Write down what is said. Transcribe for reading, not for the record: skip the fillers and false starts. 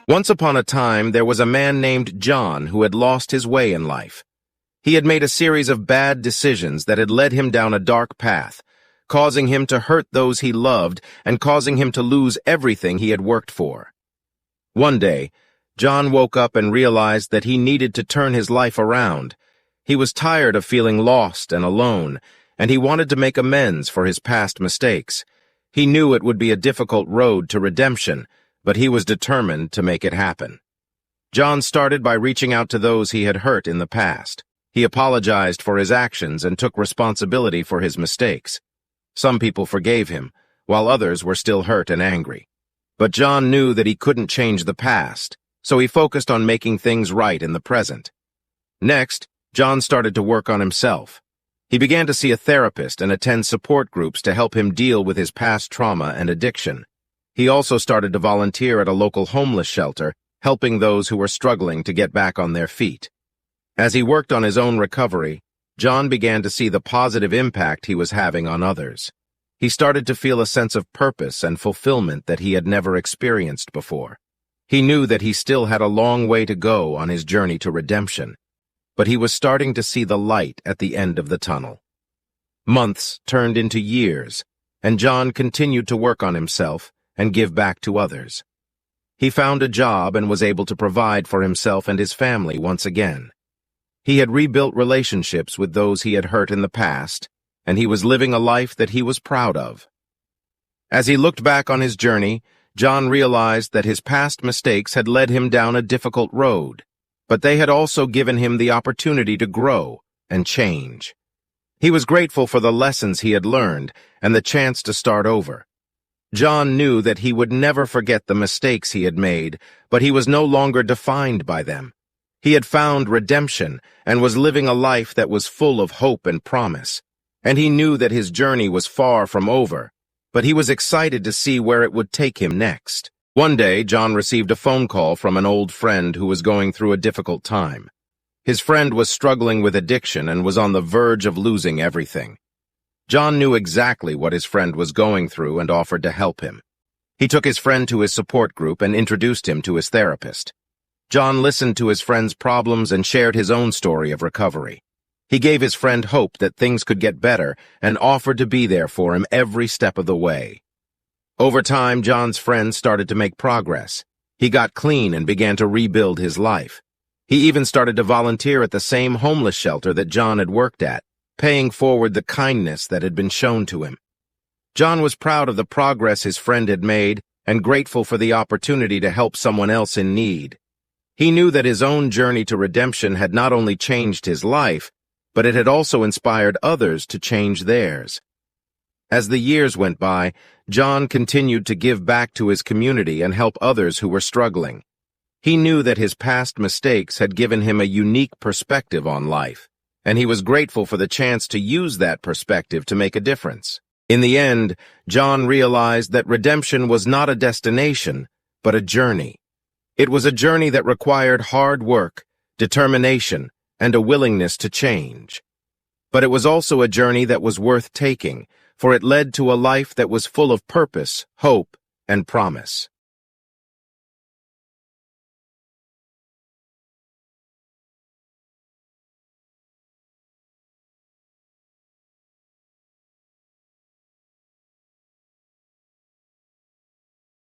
Once upon a time, there was a man named John who had lost his way in life. He had made a series of bad decisions that had led him down a dark path, causing him to hurt those he loved and causing him to lose everything he had worked for. One day, John woke up and realized that he needed to turn his life around. He was tired of feeling lost and alone, and he wanted to make amends for his past mistakes. He knew it would be a difficult road to redemption, but he was determined to make it happen. John started by reaching out to those he had hurt in the past. He apologized for his actions and took responsibility for his mistakes. Some people forgave him, while others were still hurt and angry. But John knew that he couldn't change the past, so he focused on making things right in the present. Next, John started to work on himself. He began to see a therapist and attend support groups to help him deal with his past trauma and addiction. He also started to volunteer at a local homeless shelter, helping those who were struggling to get back on their feet. As he worked on his own recovery, John began to see the positive impact he was having on others. He started to feel a sense of purpose and fulfillment that he had never experienced before. He knew that he still had a long way to go on his journey to redemption, but he was starting to see the light at the end of the tunnel. Months turned into years, and John continued to work on himself and give back to others. He found a job and was able to provide for himself and his family once again. He had rebuilt relationships with those he had hurt in the past, and he was living a life that he was proud of. As he looked back on his journey, John realized that his past mistakes had led him down a difficult road, but they had also given him the opportunity to grow and change. He was grateful for the lessons he had learned and the chance to start over. John knew that he would never forget the mistakes he had made, but he was no longer defined by them. He had found redemption and was living a life that was full of hope and promise, and he knew that his journey was far from over, but he was excited to see where it would take him next. One day, John received a phone call from an old friend who was going through a difficult time. His friend was struggling with addiction and was on the verge of losing everything. John knew exactly what his friend was going through and offered to help him. He took his friend to his support group and introduced him to his therapist. John listened to his friend's problems and shared his own story of recovery. He gave his friend hope that things could get better and offered to be there for him every step of the way. Over time, John's friend started to make progress. He got clean and began to rebuild his life. He even started to volunteer at the same homeless shelter that John had worked at, paying forward the kindness that had been shown to him. John was proud of the progress his friend had made and grateful for the opportunity to help someone else in need. He knew that his own journey to redemption had not only changed his life, but it had also inspired others to change theirs. As the years went by, John continued to give back to his community and help others who were struggling. He knew that his past mistakes had given him a unique perspective on life, and he was grateful for the chance to use that perspective to make a difference. In the end, John realized that redemption was not a destination, but a journey. It was a journey that required hard work, determination, and a willingness to change. But it was also a journey that was worth taking, for it led to a life that was full of purpose, hope, and promise.